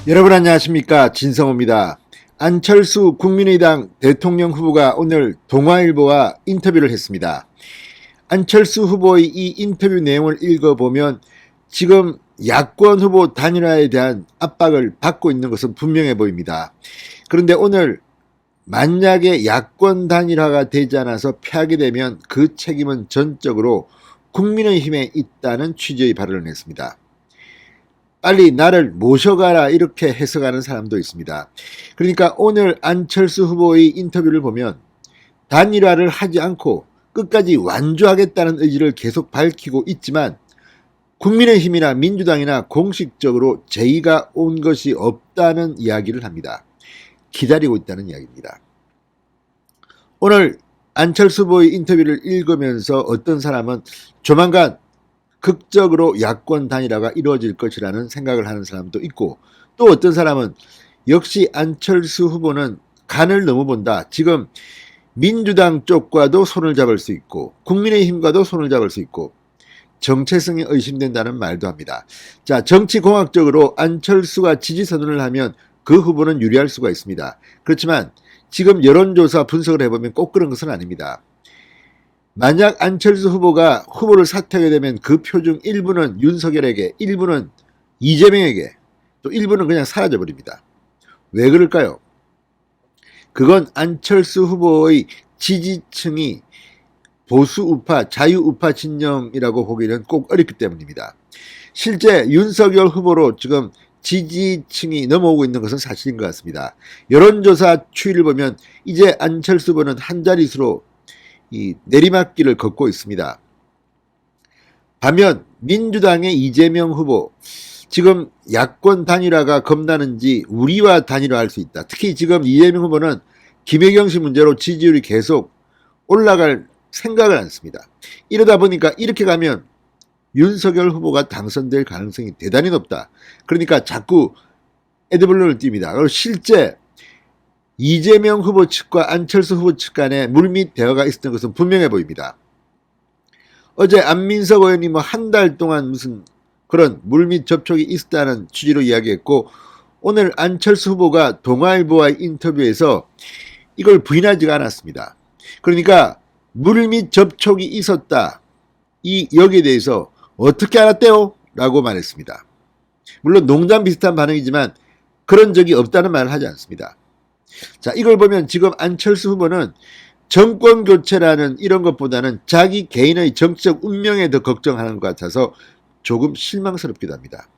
여러분 안녕하십니까, 진성호입니다. 안철수 국민의당 대통령 후보가 오늘 동아일보와 인터뷰를 했습니다. 안철수 후보의 이 인터뷰 내용을 읽어보면 지금 야권 후보 단일화에 대한 압박을 받고 있는 것은 분명해 보입니다. 그런데 오늘 만약에 야권 단일화가 되지 않아서 패하게 되면 그 책임은 전적으로 국민의힘에 있다는 취지의 발언을 했습니다. 빨리 나를 모셔가라, 이렇게 해석하는 사람도 있습니다. 그러니까 오늘 안철수 후보의 인터뷰를 보면 단일화를 하지 않고 끝까지 완주하겠다는 의지를 계속 밝히고 있지만 국민의힘이나 민주당이나 공식적으로 제의가 온 것이 없다는 이야기를 합니다. 기다리고 있다는 이야기입니다. 오늘 안철수 후보의 인터뷰를 읽으면서 어떤 사람은 조만간 극적으로 야권 단일화가 이루어질 것이라는 생각을 하는 사람도 있고, 또 어떤 사람은 역시 안철수 후보는 간을 너무 본다. 지금 민주당 쪽과도 손을 잡을 수 있고 국민의힘과도 손을 잡을 수 있고 정체성이 의심된다는 말도 합니다. 자, 정치공학적으로 안철수가 지지선언을 하면 그 후보는 유리할 수가 있습니다. 그렇지만 지금 여론조사 분석을 해보면 꼭 그런 것은 아닙니다. 만약 안철수 후보가 후보를 사퇴하게 되면 그 표 중 일부는 윤석열에게, 일부는 이재명에게, 또 일부는 그냥 사라져버립니다. 왜 그럴까요? 그건 안철수 후보의 지지층이 보수 우파, 자유 우파 진영이라고 보기는 꼭 어렵기 때문입니다. 실제 윤석열 후보로 지금 지지층이 넘어오고 있는 것은 사실인 것 같습니다. 여론조사 추이를 보면 이제 안철수 후보는 한 자릿수로 이 내리막길을 걷고 있습니다. 반면 민주당의 이재명 후보, 지금 야권 단일화가 겁나는지 우리와 단일화할 수 있다. 특히 지금 이재명 후보는 김혜경 씨 문제로 지지율이 계속 올라갈 생각을 않습니다. 이러다 보니까 이렇게 가면 윤석열 후보가 당선될 가능성이 대단히 높다. 그러니까 자꾸 에드블론을 띱니다. 그리고 실제 이재명 후보 측과 안철수 후보 측 간에 물밑 대화가 있었던 것은 분명해 보입니다. 어제 안민석 의원이 한 달 동안 무슨 그런 물밑 접촉이 있었다는 취지로 이야기했고, 오늘 안철수 후보가 동아일보와의 인터뷰에서 이걸 부인하지가 않았습니다. 그러니까 물밑 접촉이 있었다, 여기에 대해서 어떻게 알았대요? 라고 말했습니다. 물론 농담 비슷한 반응이지만 그런 적이 없다는 말을 하지 않습니다. 자, 이걸 보면 지금 안철수 후보는 정권 교체라는 이런 것보다는 자기 개인의 정치적 운명에 더 걱정하는 것 같아서 조금 실망스럽기도 합니다.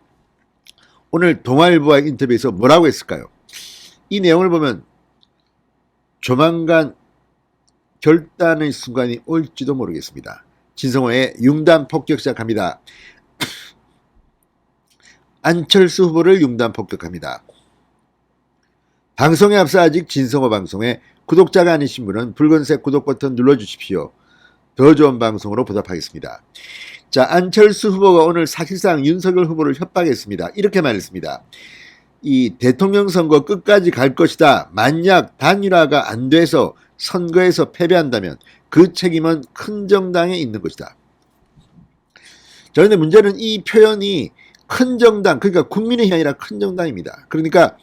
오늘 동아일보와의 인터뷰에서 뭐라고 했을까요? 이 내용을 보면 조만간 결단의 순간이 올지도 모르겠습니다. 진성호의 융단 폭격 시작합니다. 안철수 후보를 융단 폭격합니다. 방송에 앞서 아직 진성호 방송에 구독자가 아니신 분은 붉은색 구독 버튼 눌러주십시오. 더 좋은 방송으로 보답하겠습니다. 자, 안철수 후보가 오늘 사실상 윤석열 후보를 협박했습니다. 이렇게 말했습니다. 이 대통령 선거 끝까지 갈 것이다. 만약 단일화가 안 돼서 선거에서 패배한다면 그 책임은 큰 정당에 있는 것이다. 자, 그런데 문제는 이 표현이 큰 정당, 그러니까 국민의힘이 아니라 큰 정당입니다. 그러니까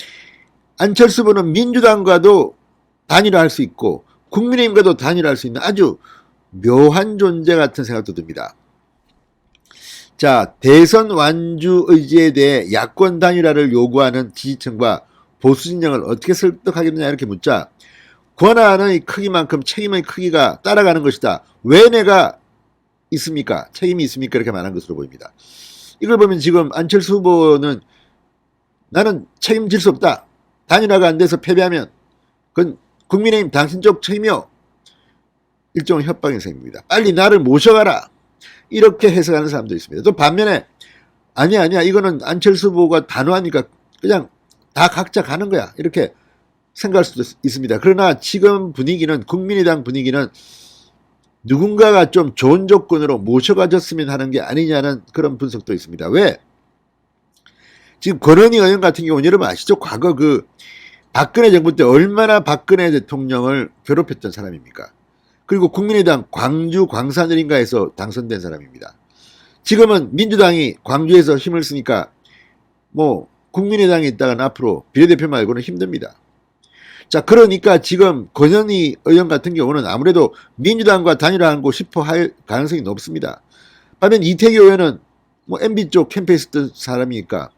안철수 후보는 민주당과도 단일화할 수 있고 국민의힘과도 단일화할 수 있는 아주 묘한 존재 같은 생각도 듭니다. 자, 대선 완주 의지에 대해 야권 단일화를 요구하는 지지층과 보수 진영을 어떻게 설득하겠느냐, 이렇게 묻자 권한의 크기만큼 책임의 크기가 따라가는 것이다. 왜 내가 있습니까? 책임이 있습니까? 이렇게 말한 것으로 보입니다. 이걸 보면 지금 안철수 후보는 나는 책임질 수 없다. 단일화가 안 돼서 패배하면 그건 국민의힘 당신 쪽 책임이요. 일종의 협박의 셈입니다. 빨리 나를 모셔가라, 이렇게 해석하는 사람도 있습니다. 또 반면에 아니야 이거는 안철수 후보가 단호하니까 그냥 다 각자 가는 거야, 이렇게 생각할 수도 있습니다. 그러나 지금 분위기는, 국민의당 분위기는 누군가가 좀 좋은 조건으로 모셔가졌으면 하는 게 아니냐는 그런 분석도 있습니다. 왜? 지금 권은희 의원 같은 경우는 여러분 아시죠? 과거 박근혜 정부 때 얼마나 박근혜 대통령을 괴롭혔던 사람입니까? 그리고 국민의당 광주 광산을인가에서 당선된 사람입니다. 지금은 민주당이 광주에서 힘을 쓰니까 국민의당에 있다가는 앞으로 비례대표 말고는 힘듭니다. 자, 그러니까 지금 권현희 의원 같은 경우는 아무래도 민주당과 단일화하고 싶어 할 가능성이 높습니다. 반면 이태규 의원은 뭐 MB 쪽 캠페인 했던 사람이니까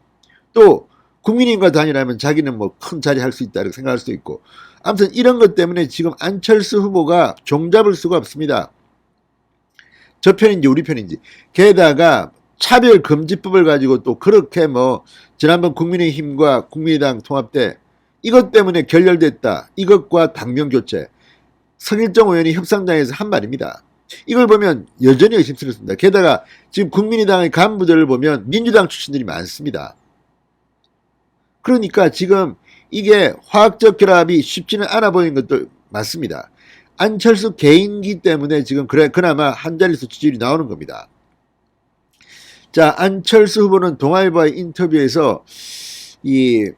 또 국민의힘과 단일화하면 자기는 뭐 큰 자리 할 수 있다 이렇게 생각할 수도 있고, 아무튼 이런 것 때문에 지금 안철수 후보가 종잡을 수가 없습니다. 저 편인지 우리 편인지. 게다가 차별금지법을 가지고 또 그렇게 뭐 지난번 국민의힘과 국민의당 통합 때 이것 때문에 결렬됐다. 이것과 당명교체. 성일정 의원이 협상장에서 한 말입니다. 이걸 보면 여전히 의심스럽습니다. 게다가 지금 국민의당의 간부들을 보면 민주당 출신들이 많습니다. 그러니까 지금 이게 화학적 결합이 쉽지는 않아 보이는 것도 맞습니다. 안철수 개인기 때문에 지금 그나마 한 자릿수 지지율이 나오는 겁니다. 자, 안철수 후보는 동아일보의 인터뷰에서 이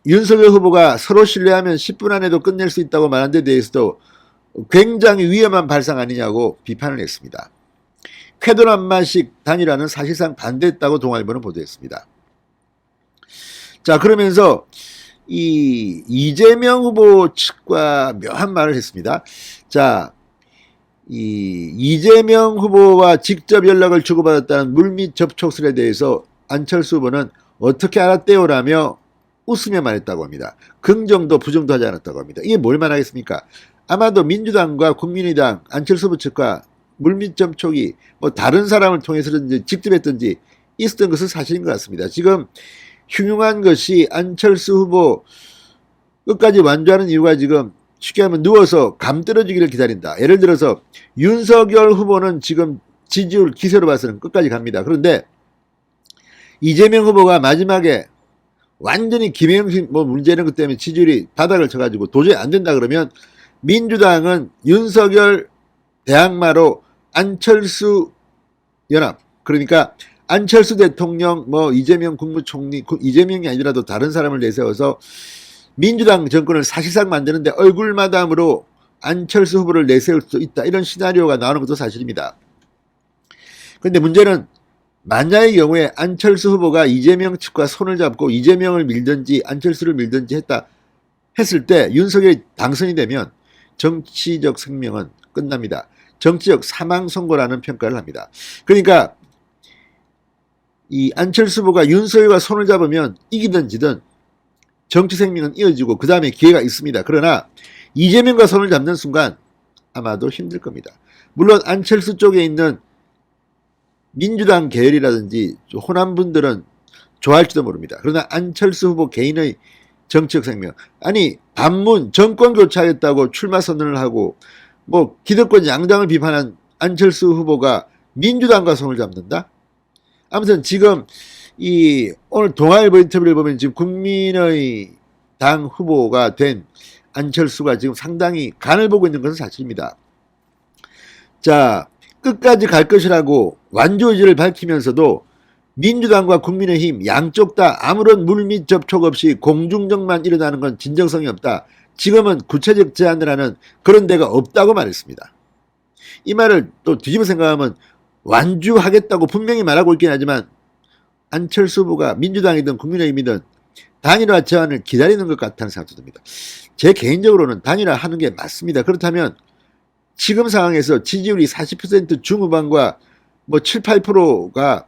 윤석열 후보가 서로 신뢰하면 10분 안에도 끝낼 수 있다고 말한 데 대해서도 굉장히 위험한 발상 아니냐고 비판을 했습니다. 쾌도난마식 단일화는 사실상 반대했다고 동아일보는 보도했습니다. 자, 그러면서 이 이재명 후보 측과 묘한 말을 했습니다. 자, 이 이재명 후보와 직접 연락을 주고받았다는 물밑 접촉설에 대해서 안철수 후보는 어떻게 알았대요라며 웃으며 말했다고 합니다. 긍정도 부정도 하지 않았다고 합니다. 이게 뭘 말하겠습니까? 아마도 민주당과 국민의당 안철수 후보 측과 물밑 접촉이 뭐 다른 사람을 통해서든지 직접 했든지 있었던 것은 사실인 것 같습니다. 지금 흉흉한 것이 안철수 후보 끝까지 완주하는 이유가 지금 쉽게 하면 누워서 감 떨어지기를 기다린다. 예를 들어서 윤석열 후보는 지금 지지율 기세로 봐서는 끝까지 갑니다. 그런데 이재명 후보가 마지막에 완전히 김영신 뭐 문제는 것 때문에 지지율이 바닥을 쳐가지고 도저히 안 된다 그러면 민주당은 윤석열 대항마로 안철수 연합, 그러니까 안철수 대통령 뭐 이재명 국무총리, 이재명이 아니라도 다른 사람을 내세워서 민주당 정권을 사실상 만드는데 얼굴마담으로 안철수 후보를 내세울 수 있다, 이런 시나리오가 나오는 것도 사실입니다. 그런데 문제는 만약의 경우에 안철수 후보가 이재명 측과 손을 잡고 이재명을 밀든지 안철수를 밀든지 했을 때 윤석열이 당선이 되면 정치적 생명은 끝납니다. 정치적 사망 선고라는 평가를 합니다. 그러니까 이 안철수 후보가 윤석열과 손을 잡으면 이기든 지든 정치 생명은 이어지고 그 다음에 기회가 있습니다. 그러나 이재명과 손을 잡는 순간 아마도 힘들 겁니다. 물론 안철수 쪽에 있는 민주당 계열이라든지 호남 분들은 좋아할지도 모릅니다. 그러나 안철수 후보 개인의 정치적 생명, 아니 반문 정권 교체하겠다고 출마 선언을 하고 뭐 기득권 양당을 비판한 안철수 후보가 민주당과 손을 잡는다? 아무튼 지금 이 오늘 동아일보 인터뷰를 보면 지금 국민의당 후보가 된 안철수가 지금 상당히 간을 보고 있는 것은 사실입니다. 자, 끝까지 갈 것이라고 완주 의지를 밝히면서도 민주당과 국민의힘 양쪽 다 아무런 물밑 접촉 없이 공중정만 일어나는 건 진정성이 없다. 지금은 구체적 제안을 하는 그런 데가 없다고 말했습니다. 이 말을 또 뒤집어 생각하면 완주하겠다고 분명히 말하고 있긴 하지만 안철수 후보가 민주당이든 국민의힘이든 단일화 제안을 기다리는 것 같다는 생각도 듭니다. 제 개인적으로는 단일화 하는 게 맞습니다. 그렇다면 지금 상황에서 지지율이 40% 중후반과 뭐 7, 8%가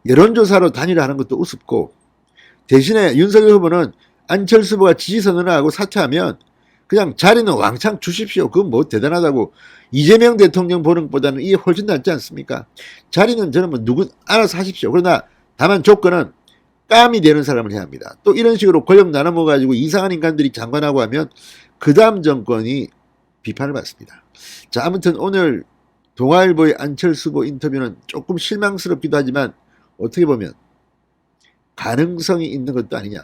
여론조사로 단일화하는 것도 우습고, 대신에 윤석열 후보는 안철수 후보가 지지선언을 하고 사퇴하면 그냥 자리는 왕창 주십시오. 그건 뭐 대단하다고. 이재명 대통령 보는 것보다는 이게 훨씬 낫지 않습니까? 자리는 저는 뭐 누구 알아서 하십시오. 그러나 다만 조건은 깜이 되는 사람을 해야 합니다. 또 이런 식으로 권력 나눠 먹어가지고 이상한 인간들이 장관하고 하면 그 다음 정권이 비판을 받습니다. 자, 아무튼 오늘 동아일보의 안철수 후보 인터뷰는 조금 실망스럽기도 하지만 어떻게 보면 가능성이 있는 것도 아니냐.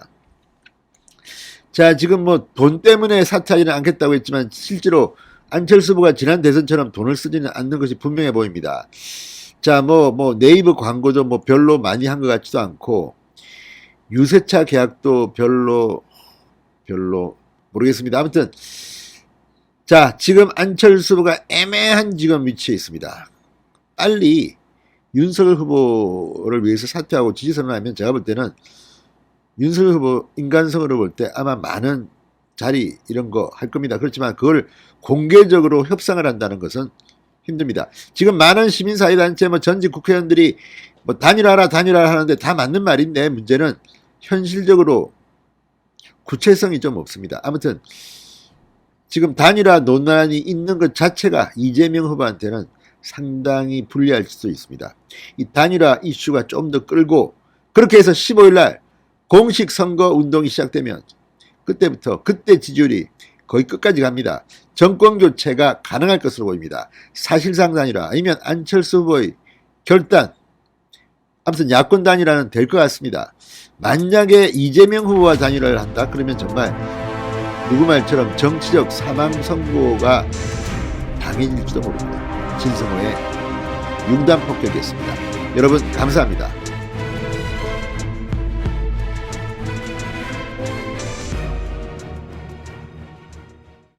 자, 지금 뭐 돈 때문에 사퇴하지는 않겠다고 했지만 실제로 안철수 후보가 지난 대선처럼 돈을 쓰지는 않는 것이 분명해 보입니다. 자, 뭐 네이버 광고도 뭐 별로 많이 한 것 같지도 않고 유세차 계약도 별로 모르겠습니다. 아무튼 자, 지금 안철수 후보가 애매한 지금 위치에 있습니다. 빨리 윤석열 후보를 위해서 사퇴하고 지지선언하면 제가 볼 때는 윤석열 후보 인간성으로 볼 때 아마 많은 자리 이런 거 할 겁니다. 그렇지만 그걸 공개적으로 협상을 한다는 것은 힘듭니다. 지금 많은 시민사회단체 전직 국회의원들이 단일화라 하는데 다 맞는 말인데 문제는 현실적으로 구체성이 좀 없습니다. 아무튼 지금 단일화 논란이 있는 것 자체가 이재명 후보한테는 상당히 불리할 수도 있습니다. 이 단일화 이슈가 좀 더 끌고 그렇게 해서 15일 날 공식 선거 운동이 시작되면 그때 지지율이 거의 끝까지 갑니다. 정권 교체가 가능할 것으로 보입니다. 사실상 단일화 아니면 안철수 후보의 결단, 아무튼 야권 단일화는 될 것 같습니다. 만약에 이재명 후보와 단일화를 한다 그러면 정말 누구 말처럼 정치적 사망 선고가 당해질지도 모릅니다. 진성호의 융단 폭격이었습니다. 여러분 감사합니다.